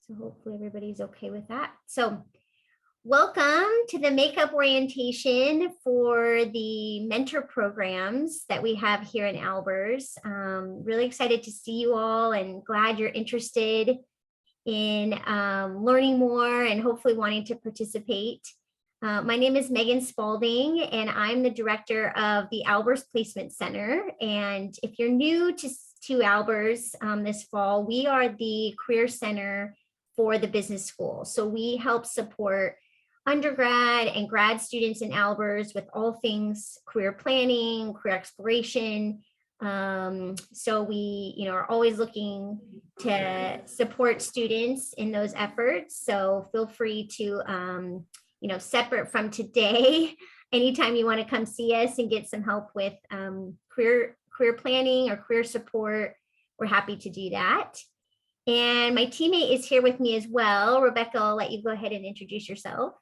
So hopefully everybody's okay with that. So welcome to the makeup orientation for the mentor programs that we have here in Albers. Really excited to see you all and glad you're interested in learning more and hopefully wanting to participate. My name is Megan Spalding and I'm the director of the Albers Placement Center. And if you're new to Albers this fall, we are the career center for the business school. So we help support undergrad and grad students in Albers with all things career planning, career exploration. So we, are always looking to support students in those efforts. So feel free to, separate from today, anytime you want to come see us and get some help with career planning or career support, we're happy to do that. And my teammate is here with me as well. Rebecca, I'll let you go ahead and introduce yourself.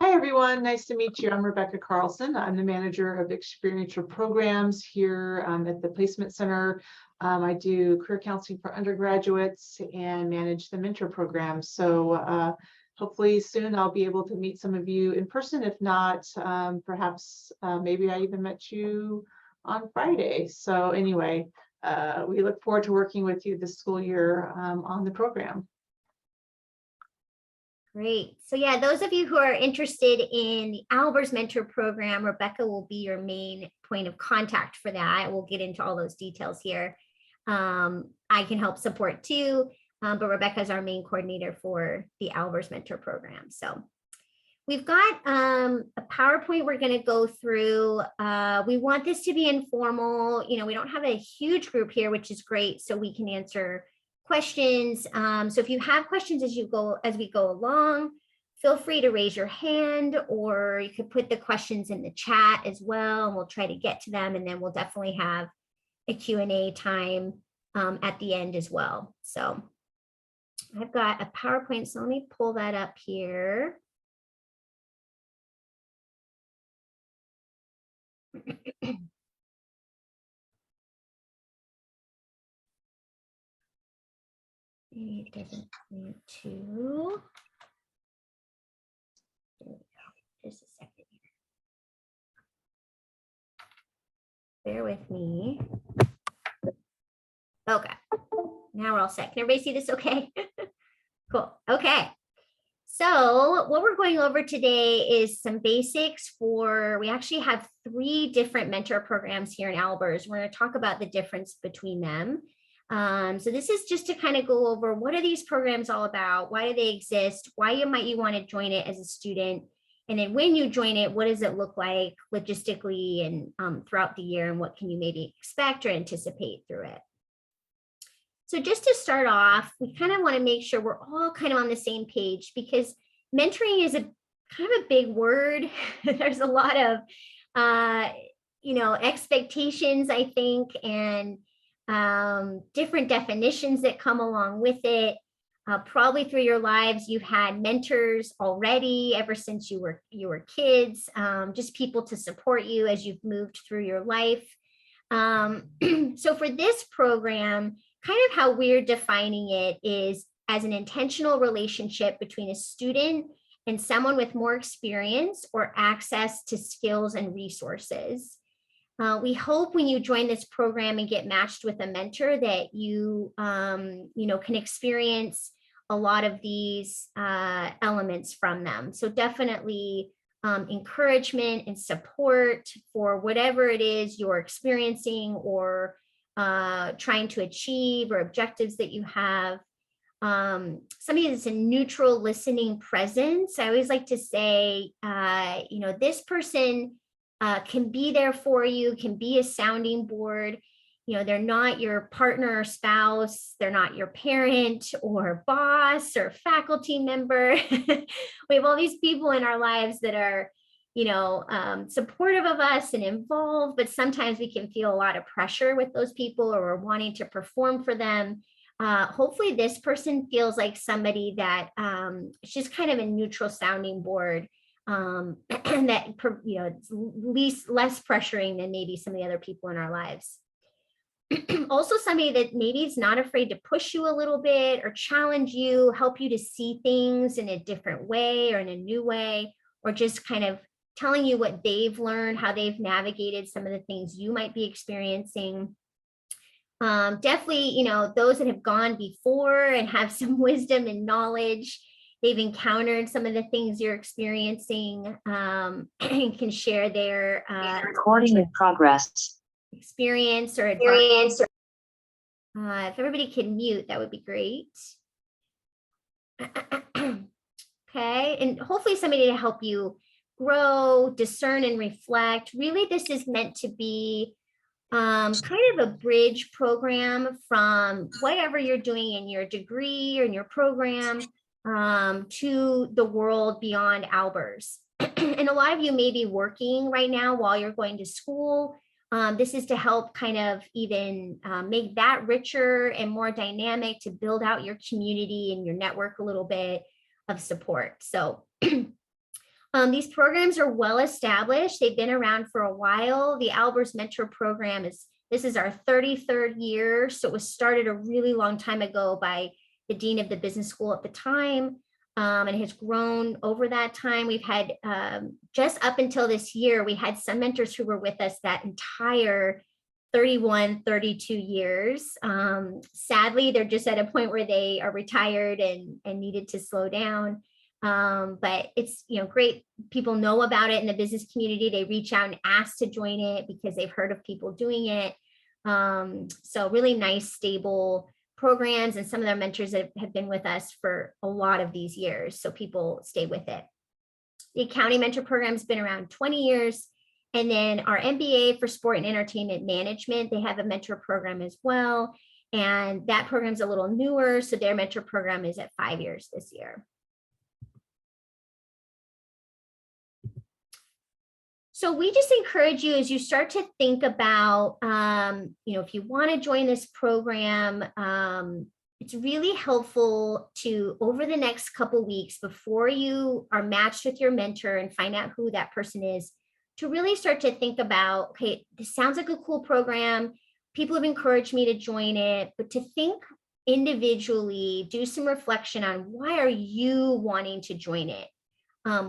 Hi, everyone. Nice to meet you. I'm Rebecca Carlson. I'm the manager of experiential programs here at the Placement Center. I do career counseling for undergraduates and manage the mentor program. So hopefully soon I'll be able to meet some of you in person. If not, perhaps maybe I even met you on Friday. So anyway, we look forward to working with you this school year on the program. Great. So yeah, those of you who are interested in the Albers Mentor Program, Rebecca will be your main point of contact for that. We'll get into all those details here. I can help support too, but Rebecca is our main coordinator for the Albers Mentor Program. So we've got a PowerPoint we're going to go through. We want this to be informal. We don't have a huge group here, which is great. So we can answer questions. So if you have questions as we go along, feel free to raise your hand, or you could put the questions in the chat as well, and we'll try to get to them. And then we'll definitely have a Q&A time at the end as well. So I've got a PowerPoint, so let me pull that up here. It doesn't need to. There we go. Just a second here. Bear with me. Okay. Now we're all set. Can everybody see this okay? Cool. Okay. So what we're going over today is some basics we actually have 3 different mentor programs here in Albers. We're going to talk about the difference between them. So this is just to kind of go over what are these programs all about? Why do they exist? Why might you want to join it as a student? And then when you join it, what does it look like logistically and throughout the year? And what can you maybe expect or anticipate through it? So just to start off, we kind of want to make sure we're all kind of on the same page, because mentoring is a kind of a big word. There's a lot of, expectations, I think, and different definitions that come along with it. Probably through your lives, you've had mentors already ever since you were kids, just people to support you as you've moved through your life. So for this program, kind of how we're defining it is as an intentional relationship between a student and someone with more experience or access to skills and resources. We hope when you join this program and get matched with a mentor that you, can experience a lot of these elements from them. So definitely encouragement and support for whatever it is you're experiencing or trying to achieve, or objectives that you have. Somebody that's a neutral listening presence. I always like to say, this person can be there for you, can be a sounding board. They're not your partner or spouse. They're not your parent or boss or faculty member. We have all these people in our lives that are, supportive of us and involved, but sometimes we can feel a lot of pressure with those people, or we're wanting to perform for them. Hopefully this person feels like somebody that it's just kind of a neutral sounding board, and that, it's less pressuring than maybe some of the other people in our lives. Also somebody that maybe is not afraid to push you a little bit or challenge you, help you to see things in a different way or in a new way, or just kind of telling you what they've learned, how they've navigated some of the things you might be experiencing. Definitely, those that have gone before and have some wisdom and knowledge, they've encountered some of the things you're experiencing, and can share their Recording in progress. experience or advice. If everybody can mute, that would be great. Okay, and hopefully somebody to help you grow, discern, and reflect. Really, this is meant to be kind of a bridge program from whatever you're doing in your degree or in your program to the world beyond Albers. And a lot of you may be working right now while you're going to school. This is to help kind of even make that richer and more dynamic, to build out your community and your network a little bit of support. So these programs are well established. They've been around for a while. The Albers Mentor Program this is our 33rd year. So it was started a really long time ago by the dean of the business school at the time, and has grown over that time. We've had just up until this year, we had some mentors who were with us that entire 31, 32 years. Sadly, they're just at a point where they are retired and needed to slow down. But it's great. People know about it in the business community. They reach out and ask to join it because they've heard of people doing it. So really nice, stable programs, and some of their mentors that have been with us for a lot of these years. So people stay with it. The accounting mentor program has been around 20 years. And then our MBA for sport and entertainment management, they have a mentor program as well. And that program's a little newer. So their mentor program is at 5 years this year. So we just encourage you, as you start to think about, if you want to join this program, it's really helpful to, over the next couple of weeks before you are matched with your mentor and find out who that person is, to really start to think about, okay, this sounds like a cool program. People have encouraged me to join it, but to think individually, do some reflection on why are you wanting to join it?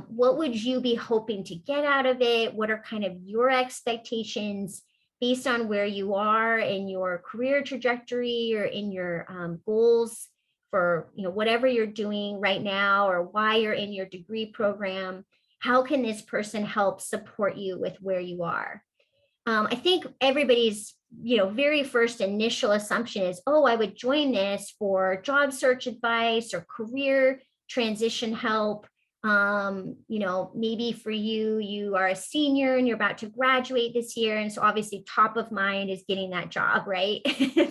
What would you be hoping to get out of it? What are kind of your expectations based on where you are in your career trajectory or in your goals for whatever you're doing right now, or why you're in your degree program? How can this person help support you with where you are? I think everybody's very first initial assumption is, oh, I would join this for job search advice or career transition help. Maybe for you are a senior and you're about to graduate this year. And so obviously top of mind is getting that job, right?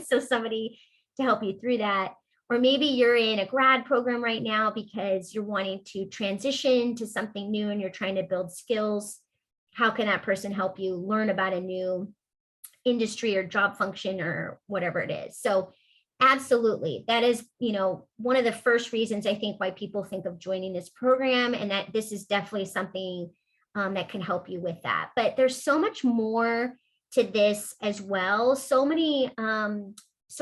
So somebody to help you through that. Or maybe you're in a grad program right now because you're wanting to transition to something new and you're trying to build skills. How can that person help you learn about a new industry or job function or whatever it is? So absolutely. That is, one of the first reasons I think why people think of joining this program, and that this is definitely something that can help you with that. But there's so much more to this as well. So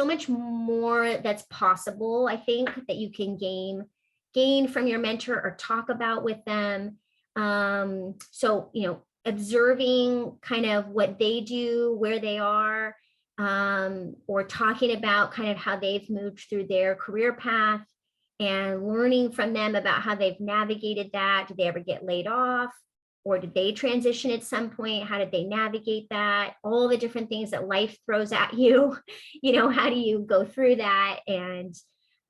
much more that's possible, I think, that you can gain from your mentor or talk about with them. So, observing kind of what they do, where they are, or talking about kind of how they've moved through their career path and learning from them about how they've navigated that. Did they ever get laid off? Or did they transition at some point? How did they navigate that? All the different things that life throws at you, how do you go through that? And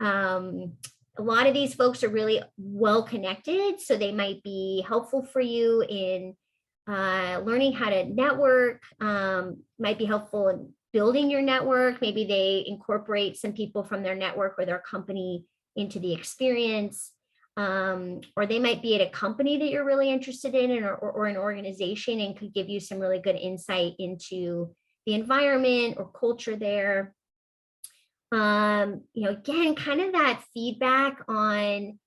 a lot of these folks are really well connected, so they might be helpful for you in learning how to network, might be helpful in building your network. Maybe they incorporate some people from their network or their company into the experience. Or they might be at a company that you're really interested in, or an organization, and could give you some really good insight into the environment or culture there. Again, kind of that feedback on,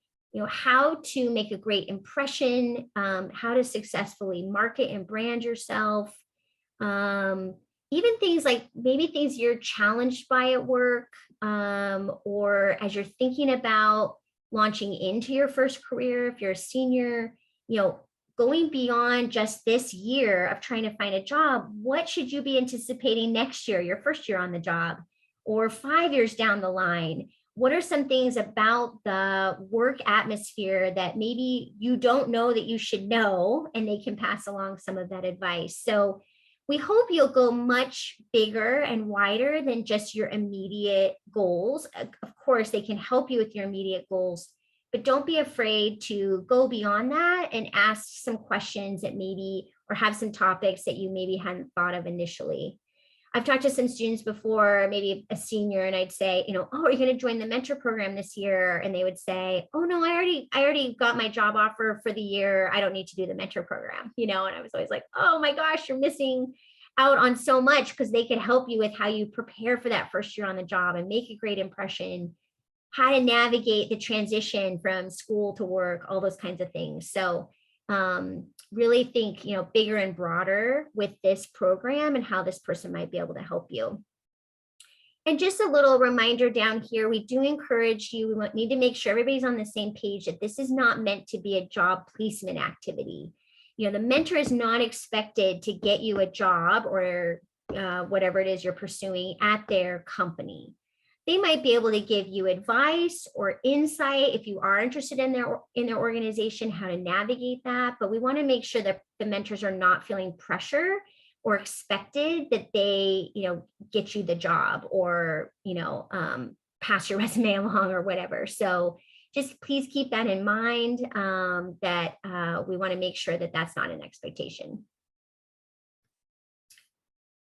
how to make a great impression, how to successfully market and brand yourself. even things like maybe things you're challenged by at work, or as you're thinking about launching into your first career, if you're a senior, going beyond just this year of trying to find a job, what should you be anticipating next year, your first year on the job, or 5 years down the line? What are some things about the work atmosphere that maybe you don't know that you should know, and they can pass along some of that advice? So we hope you'll go much bigger and wider than just your immediate goals. Of course, they can help you with your immediate goals, but don't be afraid to go beyond that and ask some questions that maybe, or have some topics that you maybe hadn't thought of initially. I've talked to some students before, maybe a senior, and I'd say, oh, are you going to join the mentor program this year? And they would say, oh no, I already got my job offer for the year. I don't need to do the mentor program, and I was always like, oh my gosh, you're missing out on so much, because they could help you with how you prepare for that first year on the job and make a great impression, how to navigate the transition from school to work, all those kinds of things. So really think, bigger and broader with this program and how this person might be able to help you. And just a little reminder down here, we do encourage you, we need to make sure everybody's on the same page that this is not meant to be a job placement activity. The mentor is not expected to get you a job or whatever it is you're pursuing at their company. They might be able to give you advice or insight if you are interested in their organization, how to navigate that. But we want to make sure that the mentors are not feeling pressure or expected that they, get you the job or, pass your resume along or whatever. So just please keep that in mind, that we want to make sure that that's not an expectation.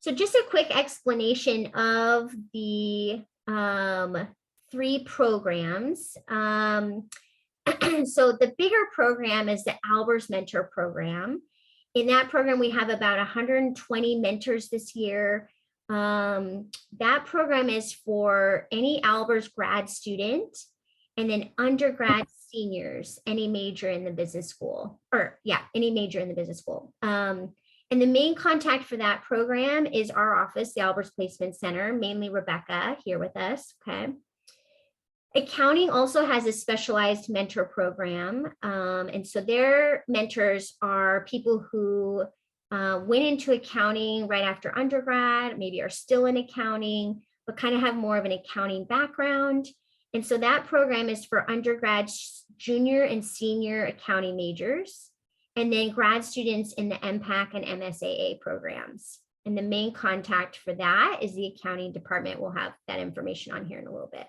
So just a quick explanation of the 3 programs. So the bigger program is the Albers Mentor Program. In that program, we have about 120 mentors this year. That program is for any Albers grad student, and then undergrad seniors, any major in the business school, any major in the business school. And the main contact for that program is our office, the Albers Placement Center, mainly Rebecca here with us, okay? Accounting also has a specialized mentor program. And so their mentors are people who went into accounting right after undergrad, maybe are still in accounting, but kind of have more of an accounting background. And so that program is for undergrad, junior and senior accounting majors, and then grad students in the MPAC and MSAA programs. And the main contact for that is the accounting department. We'll have that information on here in a little bit.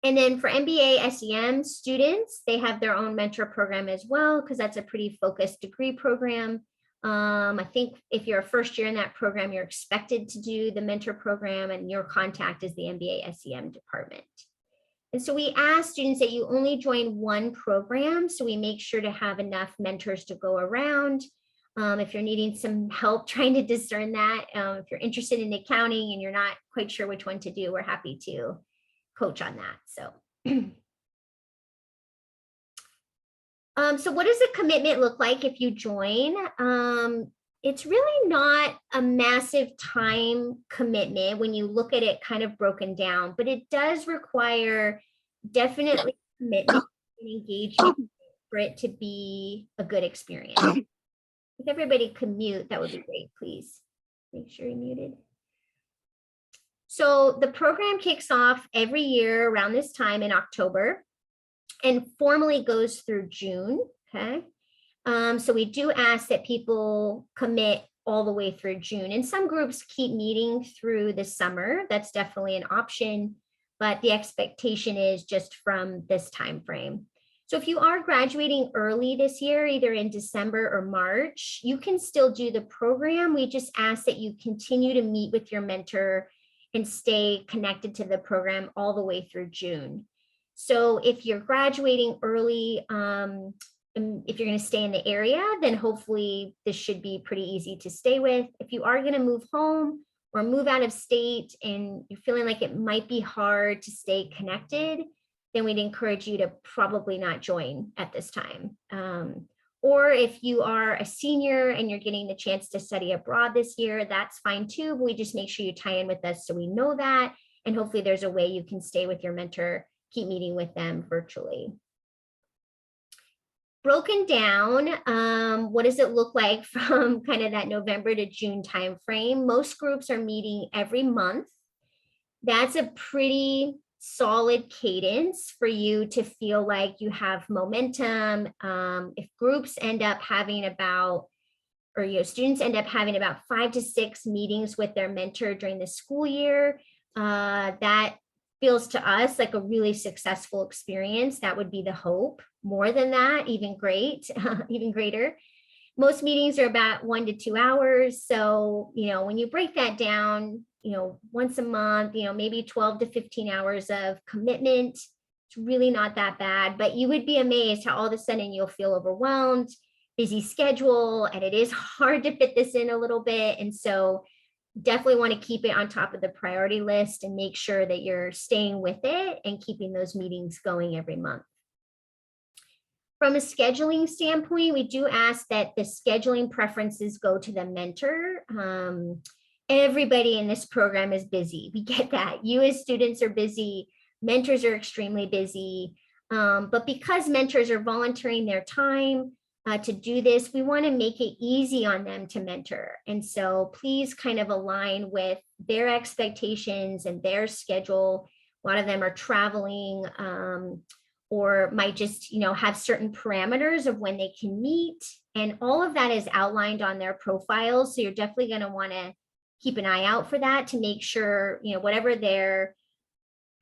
And then for MBA SEM students, they have their own mentor program as well, because that's a pretty focused degree program. I think if you're a first year in that program, you're expected to do the mentor program, and your contact is the MBA SEM department. And so we ask students that you only join one program, so we make sure to have enough mentors to go around. If you're needing some help trying to discern that, if you're interested in accounting and you're not quite sure which one to do, we're happy to coach on that. So, so what does the commitment look like if you join? It's really not a massive time commitment when you look at it kind of broken down, but it does require definitely commitment and engagement for it to be a good experience. If everybody could mute, that would be great, please. Make sure you're muted. So the program kicks off every year around this time in October and formally goes through June, okay? So we do ask that people commit all the way through June, and some groups keep meeting through the summer. That's definitely an option, but the expectation is just from this time frame. So if you are graduating early this year, either in December or March, you can still do the program. We just ask that you continue to meet with your mentor and stay connected to the program all the way through June. So if you're graduating early, and if you're going to stay in the area, then hopefully this should be pretty easy to stay with. If you are going to move home or move out of state and you're feeling like it might be hard to stay connected, then we'd encourage you to probably not join at this time. Or if you are a senior and you're getting the chance to study abroad this year, that's fine too. But we just make sure you tie in with us so we know that. And hopefully there's a way you can stay with your mentor, keep meeting with them virtually. Broken down, what does it look like from kind of that November to June timeframe? Most groups are meeting every month. That's a pretty solid cadence for you to feel like you have momentum. If groups end up having about, or students end up having about 5 to 6 meetings with their mentor during the school year, that feels to us like a really successful experience. That would be the hope. More than that, even great, even greater. Most meetings are about 1 to 2 hours. So, when you break that down, once a month, maybe 12 to 15 hours of commitment, it's really not that bad, but you would be amazed how all of a sudden you'll feel overwhelmed, busy schedule, and it is hard to fit this in a little bit. And so definitely want to keep it on top of the priority list and make sure that you're staying with it and keeping those meetings going every month. From a scheduling standpoint, we do ask that the scheduling preferences go to the mentor. Everybody in this program is busy. We get that. You as students are busy. Mentors are extremely busy. But because mentors are volunteering their time to do this, we want to make it easy on them to mentor. And so please kind of align with their expectations and their schedule. A lot of them are traveling or might just, have certain parameters of when they can meet. And all of that is outlined on their profiles. So you're definitely going to want to keep an eye out for that to make sure, whatever their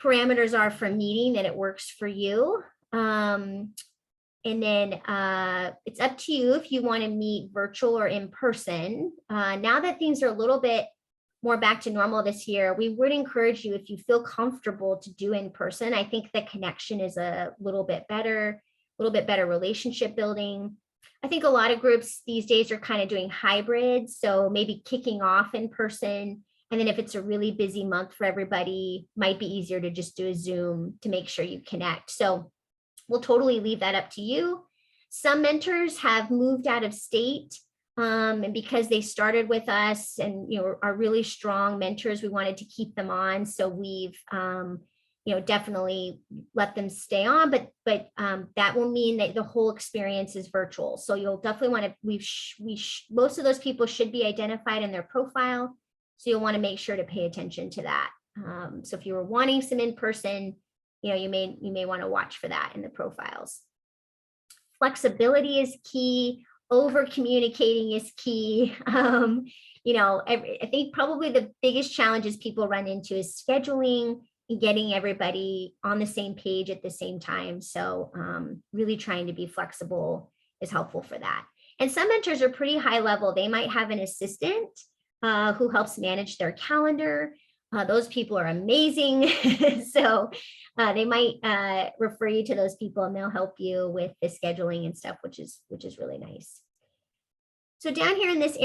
parameters are for meeting, that it works for you. And then it's up to you if you want to meet virtual or in person. Now that things are a little bit more back to normal this year, we would encourage you, if you feel comfortable, to do in person. I think the connection is a little bit better relationship building. I think a lot of groups these days are kind of doing hybrids. So maybe kicking off in person. And then if it's a really busy month for everybody, might be easier to just do a Zoom to make sure you connect. So we'll totally leave that up to you. Some mentors have moved out of state, and because they started with us and are really strong mentors, we wanted to keep them on. So we've definitely let them stay on, but that will mean that the whole experience is virtual. So you'll definitely want to, most of those people should be identified in their profile. So you'll want to make sure to pay attention to that. So if you were wanting some in-person, you may want to watch for that in the profiles. Flexibility is key. Over communicating is key. I think probably the biggest challenges people run into is scheduling and getting everybody on the same page at the same time. So really trying to be flexible is helpful for that. And some mentors are pretty high level. They might have an assistant who helps manage their calendar. Those people are amazing. So they might refer you to those people and they'll help you with the scheduling and stuff, which is really nice. So down here in this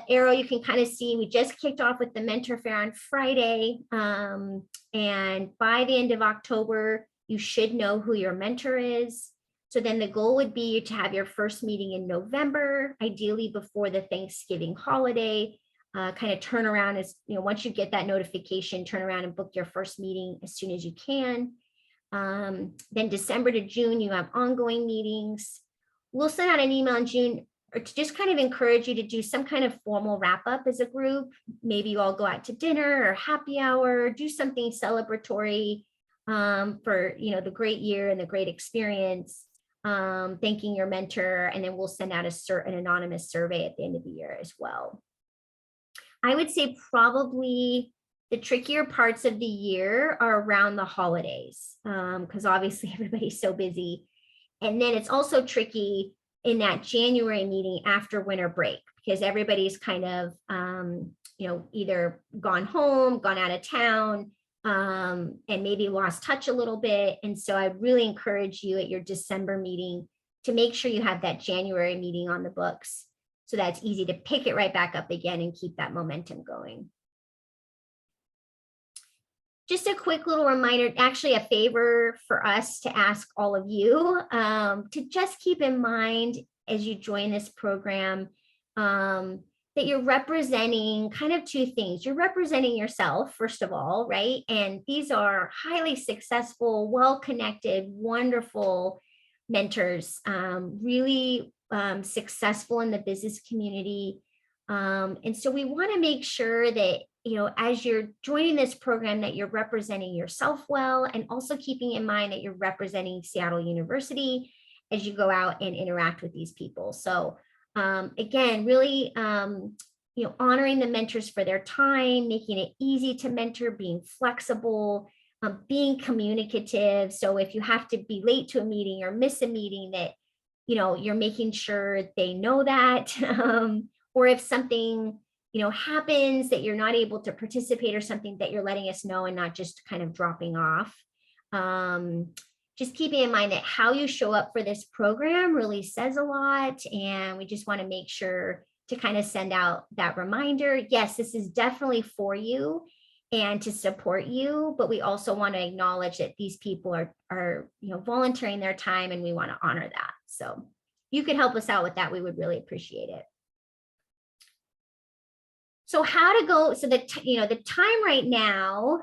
arrow, you can kind of see we just kicked off with the mentor fair on Friday. And by the end of October, you should know who your mentor is. So then the goal would be to have your first meeting in November, ideally before the Thanksgiving holiday. Kind of turn around as, once you get that notification, turn around and book your first meeting as soon as you can. Then December to June, you have ongoing meetings. We'll send out an email in June or to just kind of encourage you to do some kind of formal wrap up as a group. Maybe you all go out to dinner or happy hour, do something celebratory for, the great year and the great experience, thanking your mentor. And then we'll send out an anonymous survey at the end of the year as well. I would say probably the trickier parts of the year are around the holidays, because obviously everybody's so busy. And then it's also tricky in that January meeting after winter break, because everybody's kind of, either gone home, gone out of town, and maybe lost touch a little bit. And so I really encourage you at your December meeting to make sure you have that January meeting on the books. So that's easy to pick it right back up again and keep that momentum going. just a quick little reminder, actually a favor for us to ask all of you to just keep in mind as you join this program that you're representing kind of two things. You're representing yourself, first of all, right? And these are highly successful, well-connected, wonderful mentors, really successful in the business community. And so we want to make sure that, you know, as you're joining this program, that you're representing yourself well, and also keeping in mind that you're representing Seattle University as you go out and interact with these people. So again, really, you know, honoring the mentors for their time, making it easy to mentor, being flexible, being communicative. So if you have to be late to a meeting or miss a meeting, that, you know, you're making sure they know that. Or if something, you know, happens that you're not able to participate or something, that you're letting us know and not just kind of dropping off. Just keeping in mind that how you show up for this program really says a lot. And we just want to make sure to kind of send out that reminder. Yes, this is definitely for you and to support you, but we also want to acknowledge that these people are, you know, volunteering their time, and we want to honor that. So you could help us out with that. We would really appreciate it. So how to go, so the, you know, the time right now,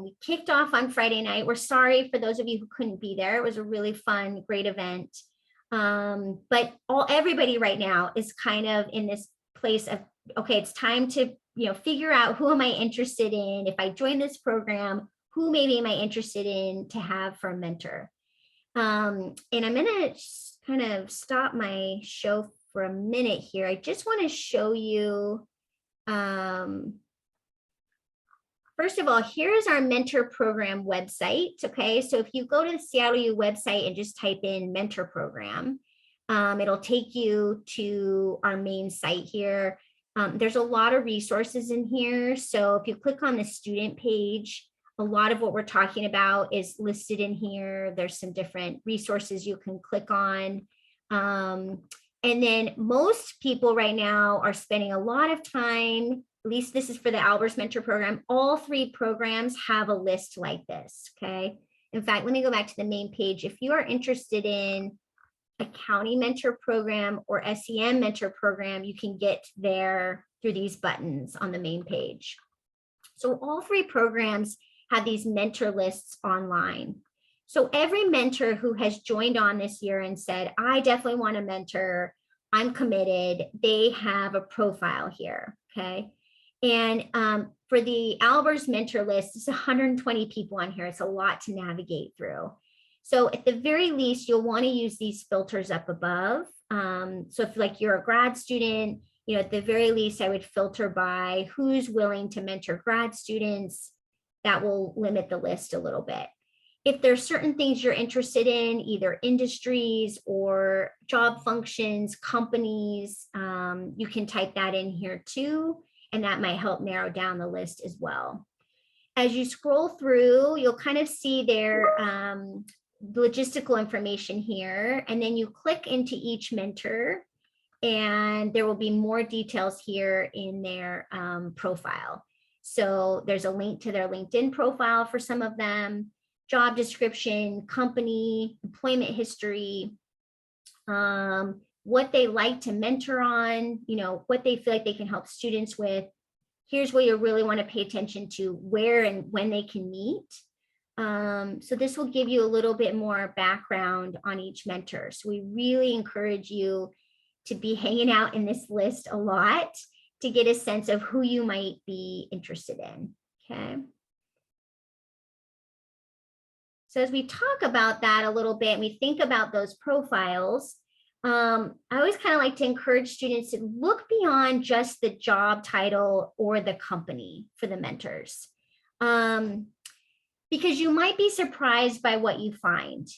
we kicked off on Friday night. We're sorry for those of you who couldn't be there. It was a really fun, great event. But everybody right now is kind of in this place of, okay, it's time to, you know, figure out who am I interested in? If I join this program, who maybe am I interested in to have for a mentor? And I'm gonna kind of stop my show for a minute here. I just want to show you, first of all, here's our mentor program website. Okay, so if you go to the Seattle U website and just type in mentor program, it'll take you to our main site here. There's a lot of resources in here. So if you click on the student page, a lot of what we're talking about is listed in here. There's some different resources you can click on. And then most people right now are spending a lot of time, at least this is for the Albers Mentor Program. All three programs have a list like this, okay? In fact, let me go back to the main page. If you are interested in a county mentor program or SEM mentor program, you can get there through these buttons on the main page. So all three programs have these mentor lists online. So every mentor who has joined on this year and said, I definitely want to mentor, I'm committed, they have a profile here, okay? And for the Albers mentor list, it's 120 people on here. It's a lot to navigate through. So at the very least, you'll want to use these filters up above. So if like you're a grad student, you know, at the very least, I would filter by who's willing to mentor grad students. That will limit the list a little bit. If there's certain things you're interested in, either industries or job functions, companies, you can type that in here too, and that might help narrow down the list as well. As you scroll through, you'll kind of see their logistical information here, and then you click into each mentor, and there will be more details here in their profile. So there's a link to their LinkedIn profile for some of them, job description, company, employment history, what they like to mentor on, you know, what they feel like they can help students with. Here's where you really want to pay attention to where and when they can meet. So this will give you a little bit more background on each mentor. So we really encourage you to be hanging out in this list a lot to get a sense of who you might be interested in, okay? So as we talk about that a little bit, and we think about those profiles, I always kind of like to encourage students to look beyond just the job title or the company for the mentors, because you might be surprised by what you find.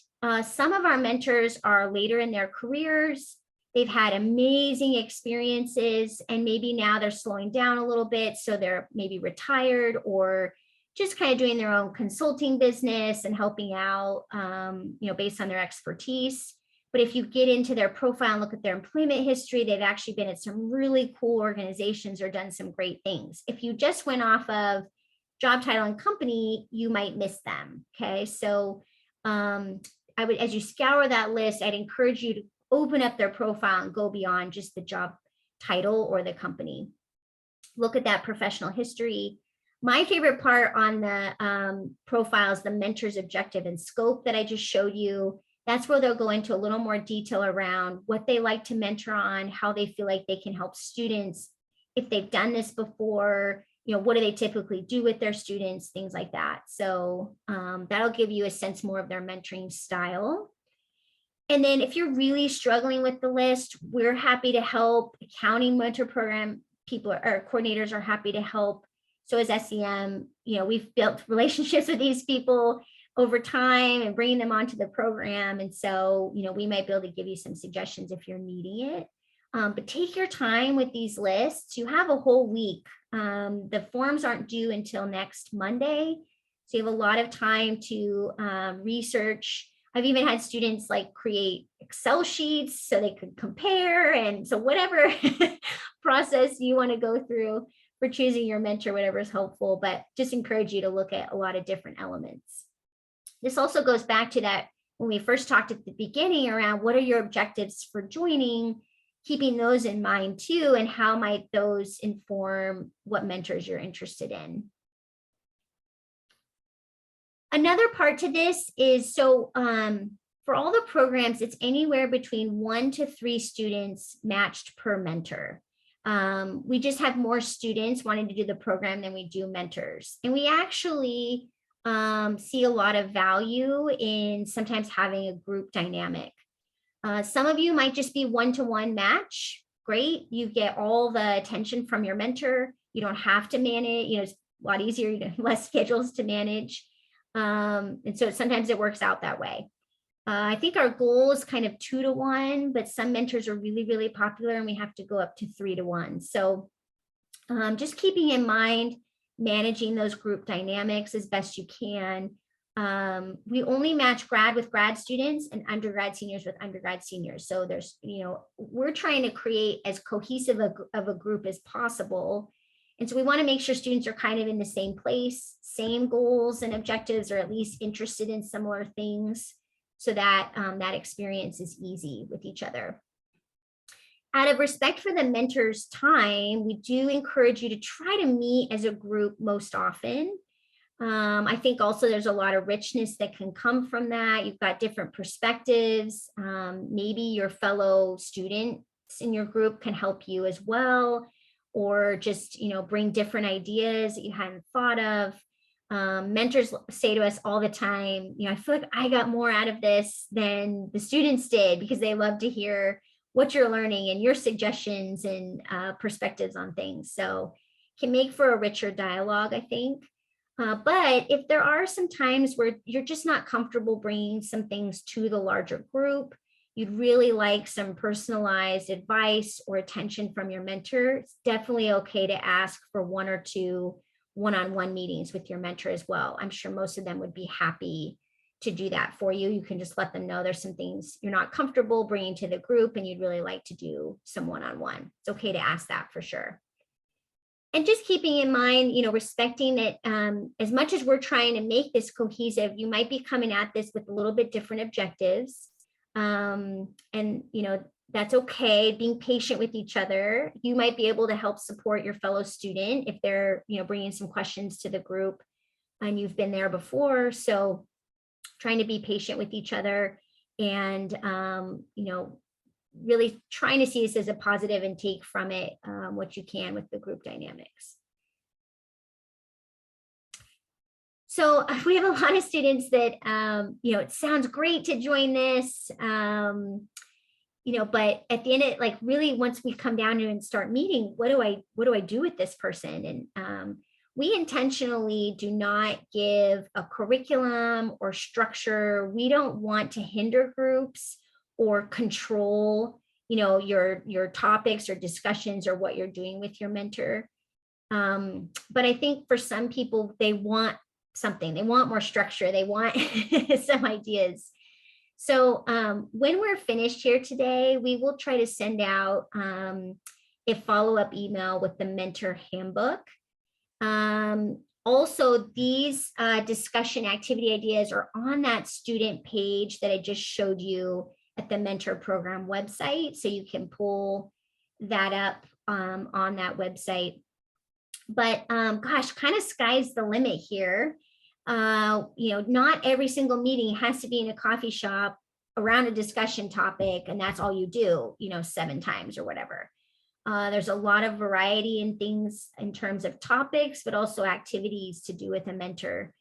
Some of our mentors are later in their careers. They've had amazing experiences, and maybe now they're slowing down a little bit. So they're maybe retired or just kind of doing their own consulting business and helping out, you know, based on their expertise. But if you get into their profile and look at their employment history, they've actually been at some really cool organizations or done some great things. If you just went off of job title and company, you might miss them. Okay, so I would, as you scour that list, I'd encourage you to open up their profile and go beyond just the job title or the company. Look at that professional history. My favorite part on the profile is the mentor's objective and scope that I just showed you. That's where they'll go into a little more detail around what they like to mentor on, how they feel like they can help students. If they've done this before, what do they typically do with their students, things like that. So that'll give you a sense more of their mentoring style. And then if you're really struggling with the list, we're happy to help. Accounting mentor program people or coordinators are happy to help. So as SEM, we've built relationships with these people over time and bringing them onto the program. And so, we might be able to give you some suggestions if you're needing it. But take your time with these lists. You have a whole week. The forms aren't due until next Monday. So you have a lot of time to research. I've even had students create Excel sheets so they could compare. And so whatever process you want to go through for choosing your mentor, whatever is helpful, but just encourage you to look at a lot of different elements. This also goes back to that when we first talked at the beginning around what are your objectives for joining, keeping those in mind too, and how might those inform what mentors you're interested in. Another part to this is, so for all the programs, it's anywhere between 1 to 3 students matched per mentor. We just have more students wanting to do the program than we do mentors. And we actually see a lot of value in sometimes having a group dynamic. Some of you might just be one-to-one match. Great, you get all the attention from your mentor. You don't have to manage, it's a lot easier, less schedules to manage. And so sometimes it works out that way. I think our goal is kind of 2 to 1, but some mentors are really, really popular and we have to go up to 3 to 1. So just keeping in mind, managing those group dynamics as best you can. We only match grad with grad students and undergrad seniors with undergrad seniors. So there's, we're trying to create as cohesive of a group as possible. And so we want to make sure students are kind of in the same place, same goals and objectives, or at least interested in similar things, so that that experience is easy with each other. Out of respect for the mentor's time, we do encourage you to try to meet as a group most often. I think also there's a lot of richness that can come from that. You've got different perspectives. Maybe your fellow students in your group can help you as well, or just, bring different ideas that you hadn't thought of. Mentors say to us all the time, I feel like I got more out of this than the students did, because they love to hear what you're learning and your suggestions and perspectives on things. So it can make for a richer dialogue, I think. But if there are some times where you're just not comfortable bringing some things to the larger group, you'd really like some personalized advice or attention from your mentor, it's definitely okay to ask for 1 or 2 one-on-one meetings with your mentor as well. I'm sure most of them would be happy to do that for you. You can just let them know there's some things you're not comfortable bringing to the group and you'd really like to do some one-on-one. It's okay to ask that for sure. And just keeping in mind, respecting that as much as we're trying to make this cohesive, you might be coming at this with a little bit different objectives. And, that's okay. Being patient with each other. You might be able to help support your fellow student if they're, bringing some questions to the group and you've been there before. So trying to be patient with each other and, really trying to see this as a positive and take from it what you can with the group dynamics. So we have a lot of students that, it sounds great to join this, but at the end of it, really once we come down to and start meeting, what do I do with this person? And we intentionally do not give a curriculum or structure. We don't want to hinder groups or control, your topics or discussions or what you're doing with your mentor. But I think for some people, they want something, they want more structure, they want some ideas. So when we're finished here today, we will try to send out a follow-up email with the mentor handbook. Also, these discussion activity ideas are on that student page that I just showed you at the mentor program website. So you can pull that up on that website. But gosh, kind of sky's the limit here. Not every single meeting has to be in a coffee shop around a discussion topic, and that's all you do, 7 times or whatever. There's a lot of variety in things in terms of topics, but also activities to do with a mentor.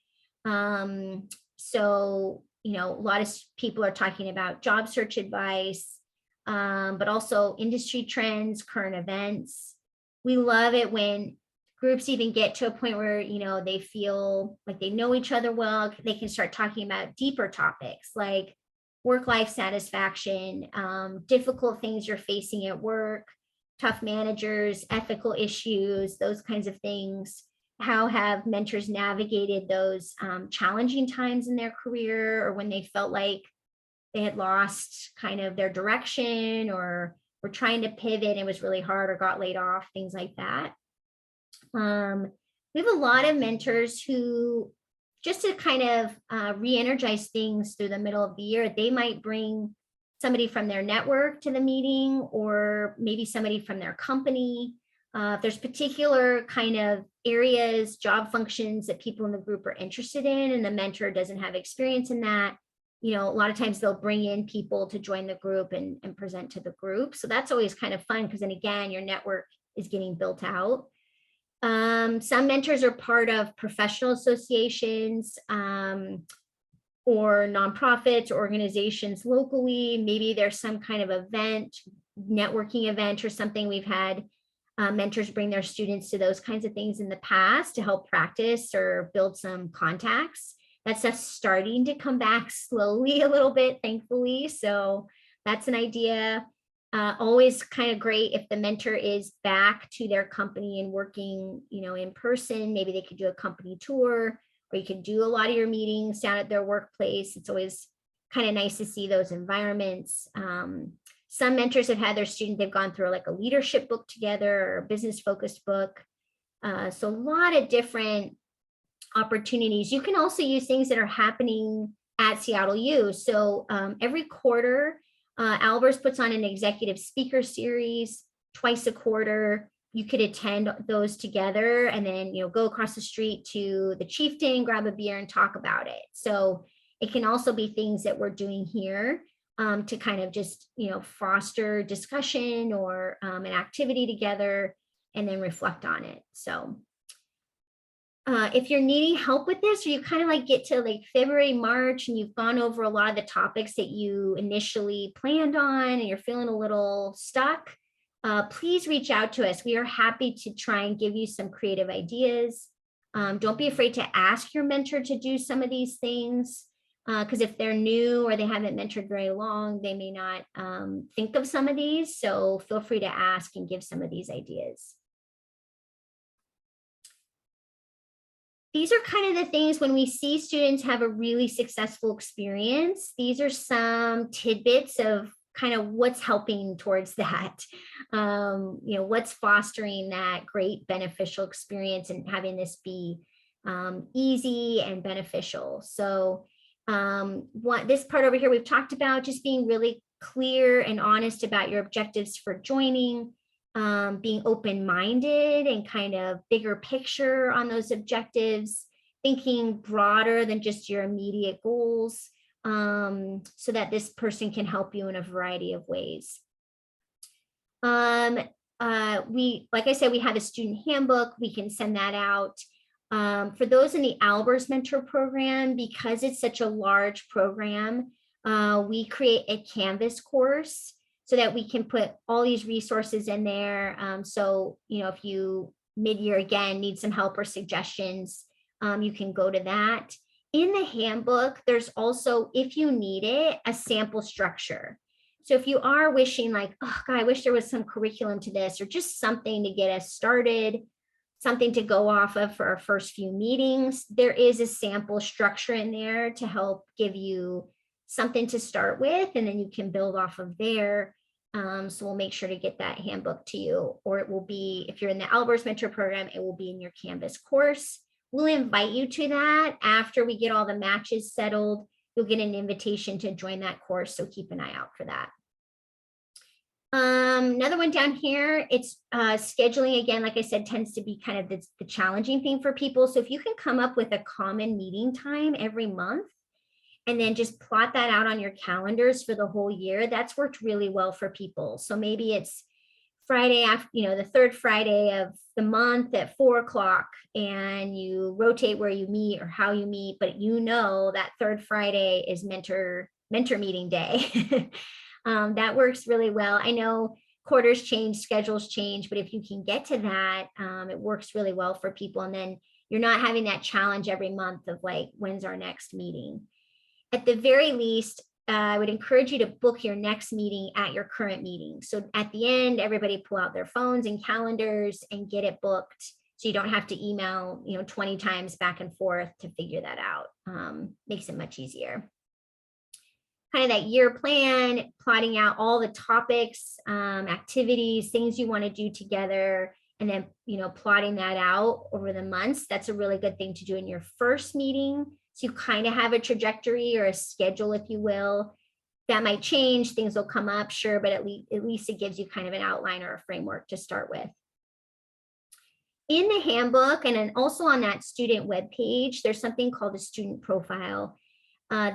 So, a lot of people are talking about job search advice, but also industry trends, current events. We love it when groups even get to a point where, they feel like they know each other well. They can start talking about deeper topics like work-life satisfaction, difficult things you're facing at work, tough managers, ethical issues, those kinds of things. How have mentors navigated those challenging times in their career, or when they felt like they had lost kind of their direction, or were trying to pivot and it was really hard, or got laid off, things like that. We have a lot of mentors who, just to kind of re-energize things through the middle of the year, they might bring somebody from their network to the meeting, or maybe somebody from their company. If there's particular kind of areas, job functions that people in the group are interested in, and the mentor doesn't have experience in that, a lot of times they'll bring in people to join the group and present to the group. So that's always kind of fun, because then again, your network is getting built out. Some mentors are part of professional associations, or nonprofits, organizations locally. Maybe there's some kind of event, networking event or something. We've had mentors bring their students to those kinds of things in the past to help practice or build some contacts. That stuff's starting to come back slowly a little bit, thankfully. So that's an idea. Always kind of great if the mentor is back to their company and working, in person. Maybe they could do a company tour, or you could do a lot of your meetings down at their workplace. It's always kind of nice to see those environments. Some mentors have had their student, they've gone through like a leadership book together, or a business focused book. So a lot of different opportunities. You can also use things that are happening at Seattle U. So every quarter, Albers puts on an executive speaker series twice a quarter. You could attend those together, and then go across the street to the Chieftain, grab a beer, and talk about it. So it can also be things that we're doing here to kind of just foster discussion or an activity together, and then reflect on it. So if you're needing help with this, or you kind of like get to like February, March, and you've gone over a lot of the topics that you initially planned on, and you're feeling a little stuck, please reach out to us. We are happy to try and give you some creative ideas. Don't be afraid to ask your mentor to do some of these things, because if they're new or they haven't mentored very long, they may not think of some of these. So feel free to ask and give some of these ideas. These are kind of the things when we see students have a really successful experience. These are some tidbits of kind of what's helping towards that, what's fostering that great beneficial experience and having this be easy and beneficial. So this part over here, we've talked about just being really clear and honest about your objectives for joining, being open-minded and kind of bigger picture on those objectives, thinking broader than just your immediate goals, so that this person can help you in a variety of ways. Like I said, we have a student handbook. We can send that out. For those in the Albers Mentor Program, because it's such a large program, we create a Canvas course so that we can put all these resources in there. So, if you mid-year again need some help or suggestions, you can go to that. In the handbook, there's also, if you need it, a sample structure. So if you are wishing like, oh God, I wish there was some curriculum to this, or just something to get us started, something to go off of for our first few meetings, there is a sample structure in there to help give you something to start with, and then you can build off of there. So we'll make sure to get that handbook to you, or it will be, if you're in the Albers Mentor Program, it will be in your Canvas course. We'll invite you to that after we get all the matches settled. You'll get an invitation to join that course, so keep an eye out for that. Another one down here, it's scheduling, again, like I said, tends to be kind of the challenging thing for people. So if you can come up with a common meeting time every month and then just plot that out on your calendars for the whole year, that's worked really well for people. So maybe it's Friday after, the third Friday of the month at 4 o'clock, and you rotate where you meet or how you meet, but that third Friday is mentor meeting day. That works really well. I know quarters change, schedules change, but if you can get to that, it works really well for people. And then you're not having that challenge every month of like, when's our next meeting? At the very least, I would encourage you to book your next meeting at your current meeting. So at the end, everybody pull out their phones and calendars and get it booked, so you don't have to email, 20 times back and forth to figure that out. Makes it much easier. Kind of that year plan, plotting out all the topics, activities, things you want to do together, and then, plotting that out over the months. That's a really good thing to do in your first meeting. So you kind of have a trajectory or a schedule, if you will. That might change, things will come up, sure, but at least it gives you kind of an outline or a framework to start with. In the handbook, and then also on that student webpage, there's something called a student profile.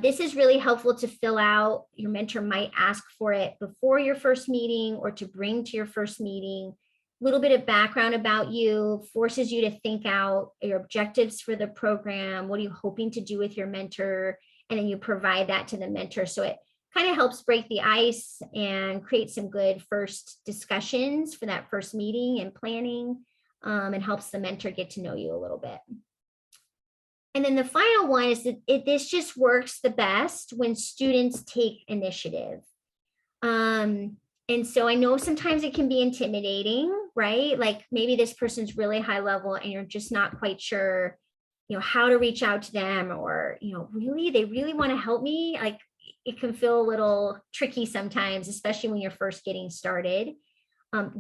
This is really helpful to fill out. Your mentor might ask for it before your first meeting or to bring to your first meeting. A little bit of background about you, forces you to think out your objectives for the program. What are you hoping to do with your mentor? And then you provide that to the mentor. So it kind of helps break the ice and create some good first discussions for that first meeting and planning, and helps the mentor get to know you a little bit. And then the final one is that this just works the best when students take initiative. And so I know sometimes it can be intimidating, right? Like maybe this person's really high level and you're just not quite sure, how to reach out to them, or, they really want to help me. Like it can feel a little tricky sometimes, especially when you're first getting started.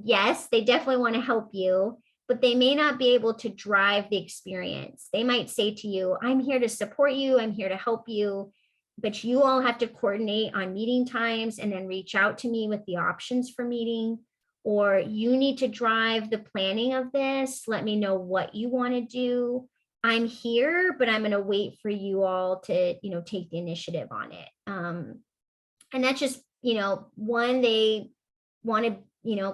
Yes, they definitely want to help you, but they may not be able to drive the experience. They might say to you, I'm here to support you, I'm here to help you, but you all have to coordinate on meeting times and then reach out to me with the options for meeting, or you need to drive the planning of this. Let me know what you want to do. I'm here, but I'm going to wait for you all to, take the initiative on it. And that's just, one, they want to,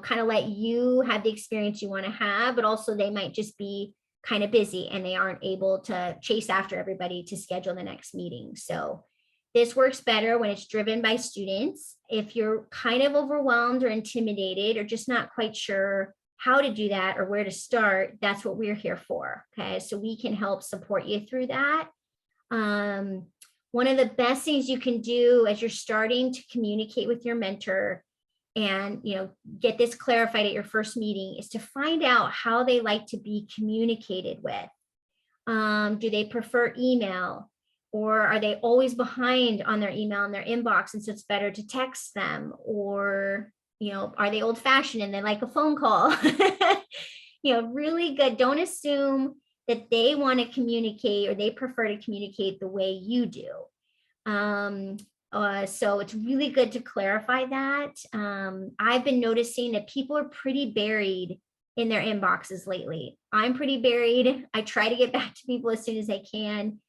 kind of let you have the experience you want to have, but also they might just be kind of busy and they aren't able to chase after everybody to schedule the next meeting. So this works better when it's driven by students. If you're kind of overwhelmed or intimidated or just not quite sure how to do that or where to start, that's what we're here for. Okay, so we can help support you through that. One of the best things you can do as you're starting to communicate with your mentor and get this clarified at your first meeting is to find out how they like to be communicated with. Do they prefer email? Or are they always behind on their email and their inbox, and so it's better to text them? Or, are they old fashioned and they like a phone call? Really good. Don't assume that they want to communicate or they prefer to communicate the way you do. So it's really good to clarify that. I've been noticing that people are pretty buried in their inboxes lately. I'm pretty buried. I try to get back to people as soon as I can.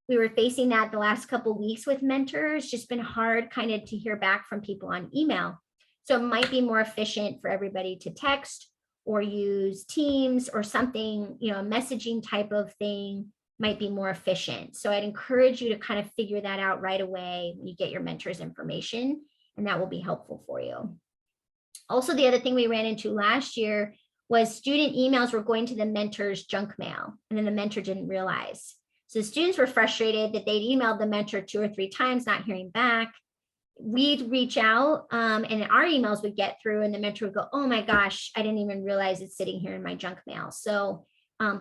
We were facing that the last couple of weeks with mentors, just been hard kind of to hear back from people on email. So it might be more efficient for everybody to text or use Teams or something, a messaging type of thing might be more efficient. So I'd encourage you to kind of figure that out right away when you get your mentor's information, and that will be helpful for you. Also, the other thing we ran into last year was student emails were going to the mentor's junk mail, and then the mentor didn't realize. So the students were frustrated that they'd emailed the mentor 2 or 3 times, not hearing back. We'd reach out and our emails would get through, and the mentor would go, oh my gosh, I didn't even realize it's sitting here in my junk mail. So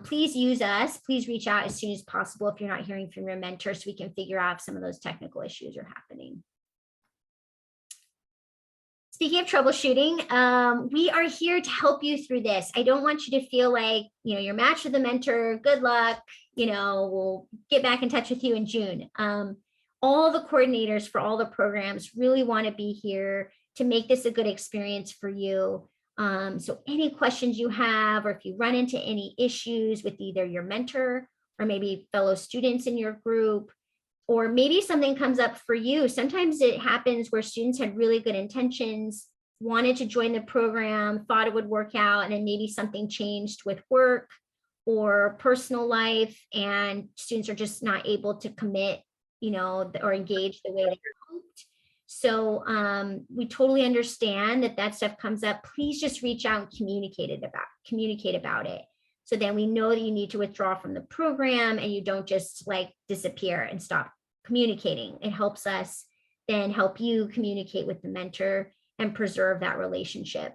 please use us. Please reach out as soon as possible if you're not hearing from your mentor, so we can figure out if some of those technical issues are happening. speaking of troubleshooting, we are here to help you through this. I don't want you to feel like, you're matched with a mentor. Good luck. We'll get back in touch with you in June. All the coordinators for all the programs really want to be here to make this a good experience for you. So any questions you have, or if you run into any issues with either your mentor or maybe fellow students in your group, or maybe something comes up for you. Sometimes it happens where students had really good intentions, wanted to join the program, thought it would work out, and then maybe something changed with work or personal life, and students are just not able to commit, or engage the way they hoped. So we totally understand that stuff comes up. Please just reach out and communicate about it. So then we know that you need to withdraw from the program and you don't just disappear and stop communicating. It helps us then help you communicate with the mentor and preserve that relationship.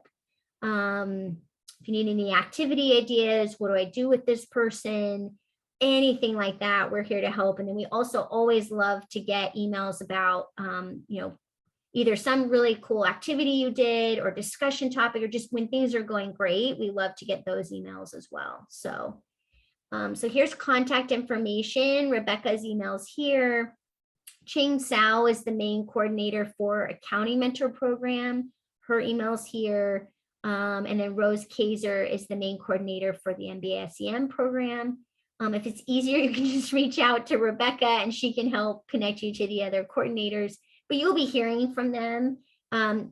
If you need any activity ideas, what do I do with this person? Anything like that, we're here to help. And then we also always love to get emails about, either some really cool activity you did or discussion topic, or just when things are going great, we love to get those emails as well. So, so here's contact information. Rebecca's email's here. Ching Sao is the main coordinator for Accounting Mentor Program. Her email's here. And then Rose Kaiser is the main coordinator for the MBA SEM program. If it's easier, you can just reach out to Rebecca and she can help connect you to the other coordinators, but you'll be hearing from them.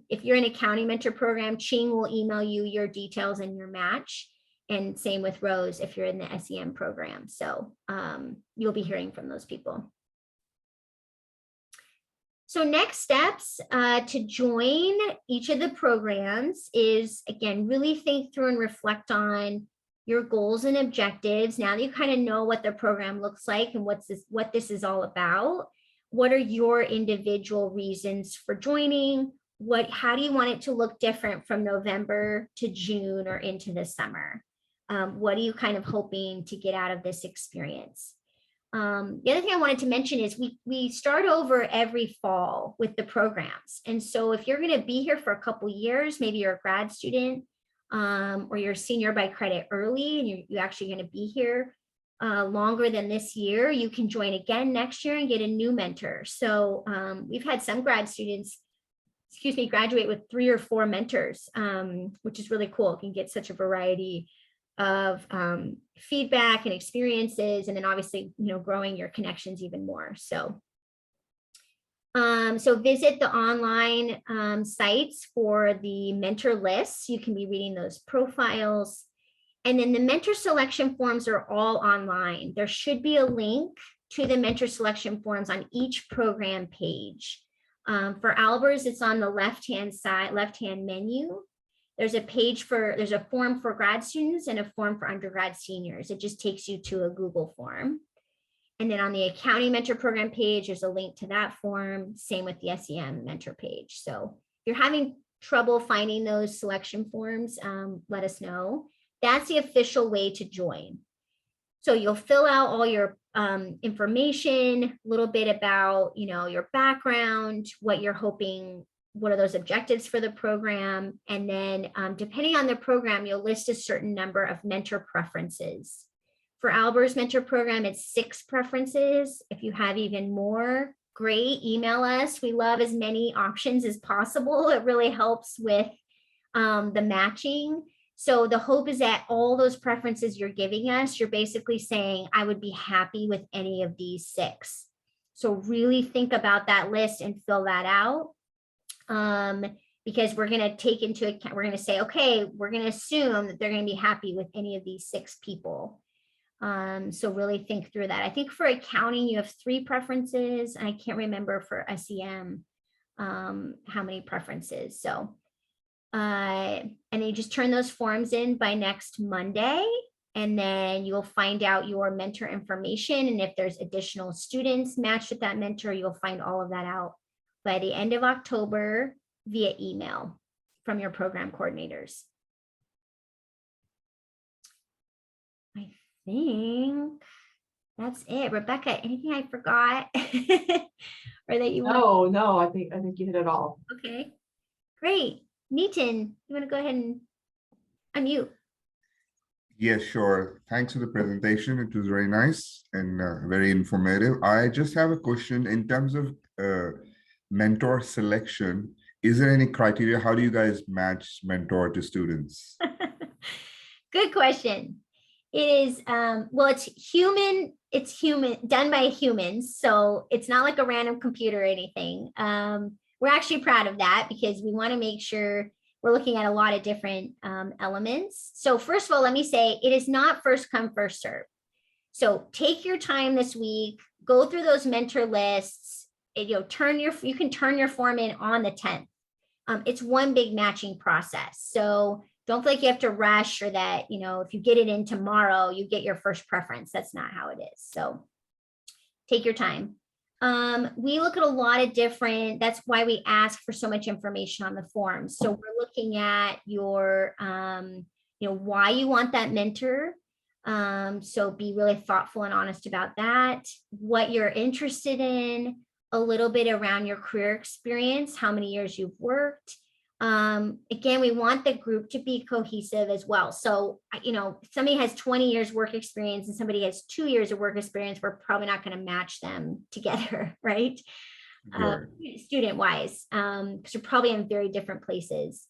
If you're in Accounting Mentor Program, Ching will email you your details and your match. And same with Rose if you're in the SEM program. So you'll be hearing from those people. So next steps to join each of the programs is, again, really think through and reflect on your goals and objectives. Now that you kind of know what the program looks like and what this is all about, what are your individual reasons for joining? How do you want it to look different from November to June or into the summer? What are you kind of hoping to get out of this experience? The other thing I wanted to mention is we start over every fall with the programs. And so if you're going to be here for a couple years, maybe you're a grad student or you're a senior by credit early and you're actually going to be here longer than this year, you can join again next year and get a new mentor. So we've had some grad students, graduate with 3 or 4 mentors, which is really cool. You can get such a variety of feedback and experiences, and then obviously, growing your connections even more. So, so visit the online sites for the mentor lists. You can be reading those profiles. And then the mentor selection forms are all online. There should be a link to the mentor selection forms on each program page. For Albers, it's on the left-hand side, left-hand menu. There's a form for grad students and a form for undergrad seniors. It just takes you to a Google form. And then on the Accounting Mentor Program page, there's a link to that form. Same with the SEM Mentor page. So if you're having trouble finding those selection forms, let us know. That's the official way to join. So you'll fill out all your information, a little bit about, your background, what you're hoping, what are those objectives for the program? And then depending on the program, you'll list a certain number of mentor preferences. For Albers Mentor Program, it's 6 preferences. If you have even more, great, email us. We love as many options as possible. It really helps with the matching. So the hope is that all those preferences you're giving us, you're basically saying, I would be happy with any of these 6. So really think about that list and fill that out. Because we're going to take into account, we're going to say, okay, we're going to assume that they're going to be happy with any of these 6 people. So really think through that. I think for accounting, you have 3 preferences. I can't remember for SEM how many preferences. So, and then you just turn those forms in by next Monday, and then you'll find out your mentor information. And if there's additional students matched with that mentor, you'll find all of that out by the end of October via email from your program coordinators. I think that's it. Rebecca, anything I forgot or that you want? No, I think you hit it all. Okay, Great. Nitin, you want to go ahead and unmute? Yes, sure. Thanks for the presentation. It was very nice and very informative. I just have a question in terms of mentor selection. Is there any criteria? How do you guys match mentor to students? Good question. It is, well, it's human, done by humans. So it's not like a random computer or anything. We're actually proud of that because we want to make sure we're looking at a lot of different elements. So first of all, let me say it is not first come, first serve. So take your time this week, go through those mentor lists, and, you can turn your form in on the 10th. It's one big matching process. So don't feel like you have to rush or that, if you get it in tomorrow, you get your first preference. That's not how it is. So take your time. We look at a lot of different, that's why we ask for so much information on the form. So we're looking at your, why you want that mentor. So be really thoughtful and honest about that, what you're interested in, a little bit around your career experience, how many years you've worked. Again, we want the group to be cohesive as well. So, if somebody has 20 years work experience and somebody has 2 years of work experience, we're probably not going to match them together, right? Student wise, because you're probably in very different places.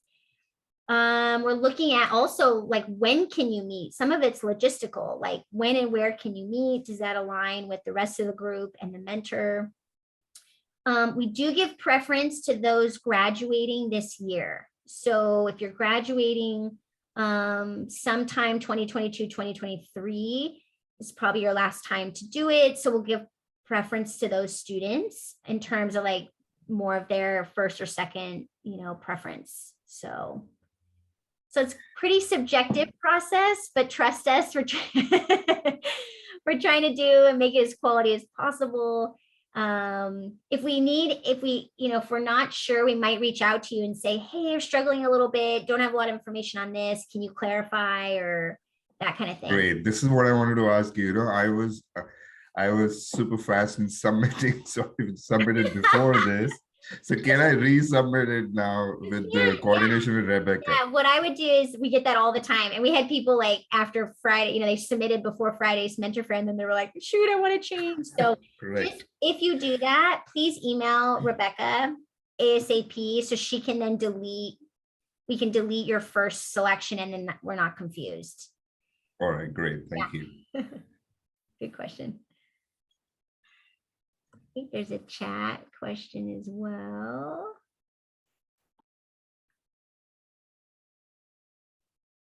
We're looking at also like, when can you meet? Some of it's logistical, like when and where can you meet? Does that align with the rest of the group and the mentor? We do give preference to those graduating this year. So if you're graduating sometime 2022, 2023 is probably your last time to do it. So we'll give preference to those students in terms of like more of their first or second, preference. So it's pretty subjective process, but trust us, we're trying to do and make it as quality as possible. If we're not sure, we might reach out to you and say, hey, you're struggling a little bit, don't have a lot of information on this, can you clarify, or that kind of thing. Great. This is what I wanted to ask you. I was super fast in submitting, so I submitted before this. So can I resubmit it now with the coordination with Rebecca? Yeah, what I would do is we get that all the time. And we had people like after Friday, they submitted before Friday's mentor friend and they were like, shoot, I want to change. So just, if you do that, please email Rebecca ASAP so she can then we can delete your first selection and then we're not confused. All right, great. Thank you. Good question. I think there's a chat question as well.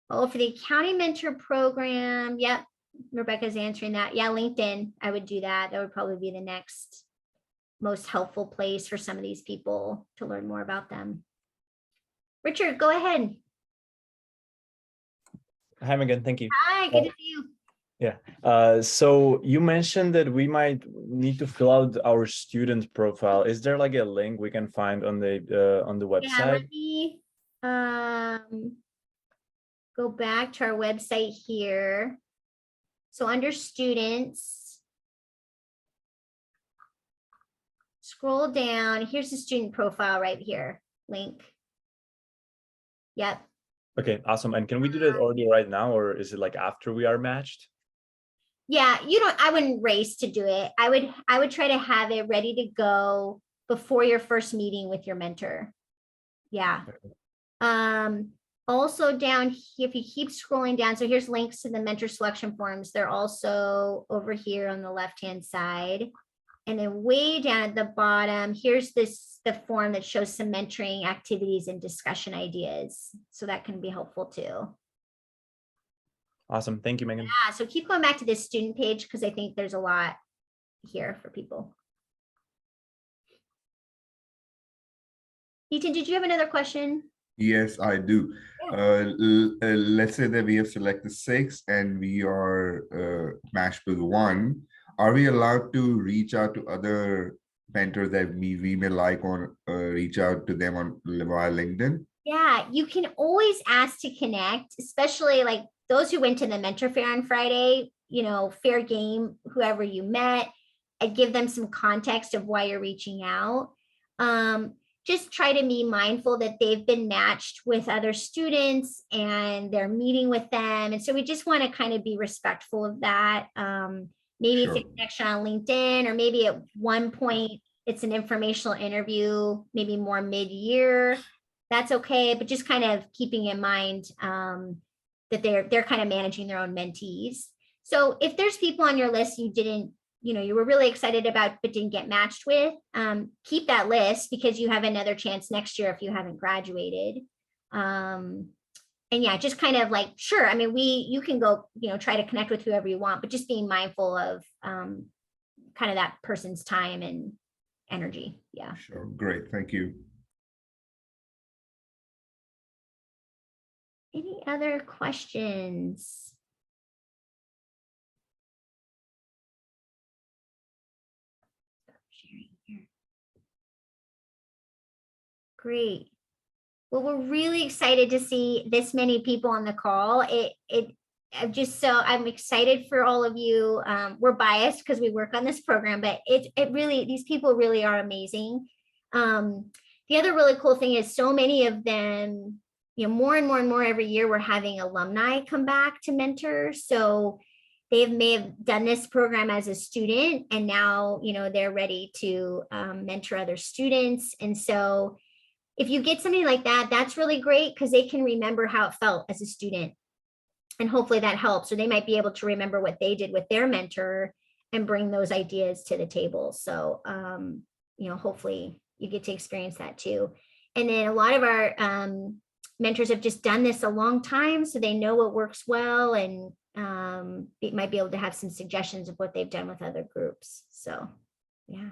Oh, for the accounting mentor program. Yep. Rebecca's answering that. Yeah, LinkedIn. I would do that. That would probably be the next most helpful place for some of these people to learn more about them. Richard, go ahead. Hi, Megan. Thank you. Hi, good to see you. Yeah. So you mentioned that we might need to fill out our student profile. Is there like a link we can find on the website? Yeah, let me go back to our website here. So under students, scroll down. Here's the student profile right here. Link. Yep. Okay, awesome. And can we do that already right now, or is it like after we are matched? Yeah, I wouldn't race to do it. I would try to have it ready to go before your first meeting with your mentor. Yeah. Okay. Also down here, if you keep scrolling down, so here's links to the mentor selection forms. They're also over here on the left-hand side. And then way down at the bottom, here's the form that shows some mentoring activities and discussion ideas. So that can be helpful too. Awesome. Thank you, Megan. Yeah, so keep going back to this student page because I think there's a lot here for people. Ethan, did you have another question? Yes, I do. Yeah. Let's say that we have selected 6 and we are matched with 1. Are we allowed to reach out to other mentors that we may like on reach out to them on via LinkedIn? Yeah, you can always ask to connect, especially like those who went to the mentor fair on Friday, fair game, whoever you met, and give them some context of why you're reaching out. just try to be mindful that they've been matched with other students and they're meeting with them. And so we just want to kind of be respectful of that. Maybe it's a Sure. connection on LinkedIn, or maybe at one point it's an informational interview, maybe more mid-year. That's okay, but just kind of keeping in mind that they're kind of managing their own mentees. So if there's people on your list you didn't, you were really excited about but didn't get matched with, keep that list, because you have another chance next year if you haven't graduated. And yeah, just kind of like, sure, I mean, you can go, try to connect with whoever you want, but just being mindful of kind of that person's time and energy. Yeah. Sure. Great. Thank you. Any other questions? Sharing here. Great. Well, we're really excited to see this many people on the call. I'm excited for all of you. We're biased because we work on this program, but these people really are amazing. The other really cool thing is so many of them, more and more and more every year, we're having alumni come back to mentor. So they may have done this program as a student, and now, they're ready to mentor other students. And so if you get somebody like that, that's really great, because they can remember how it felt as a student. And hopefully that helps. Or they might be able to remember what they did with their mentor and bring those ideas to the table. So, hopefully you get to experience that too. And then a lot of our mentors have just done this a long time, so they know what works well, and it might be able to have some suggestions of what they've done with other groups. So, yeah.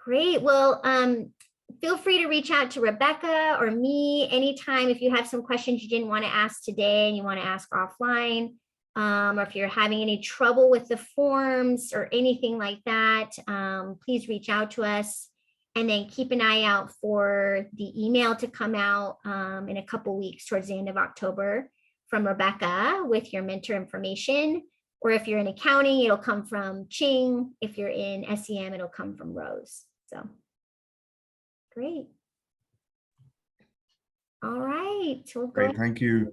Great. Well, feel free to reach out to Rebecca or me anytime if you have some questions you didn't want to ask today and you want to ask offline, or if you're having any trouble with the forms or anything like that, please reach out to us. And then keep an eye out for the email to come out in a couple weeks towards the end of October from Rebecca with your mentor information. Or if you're in accounting, it'll come from Ching. If you're in SEM, it'll come from Rose. So great. All right. So we'll go Great. Thank you.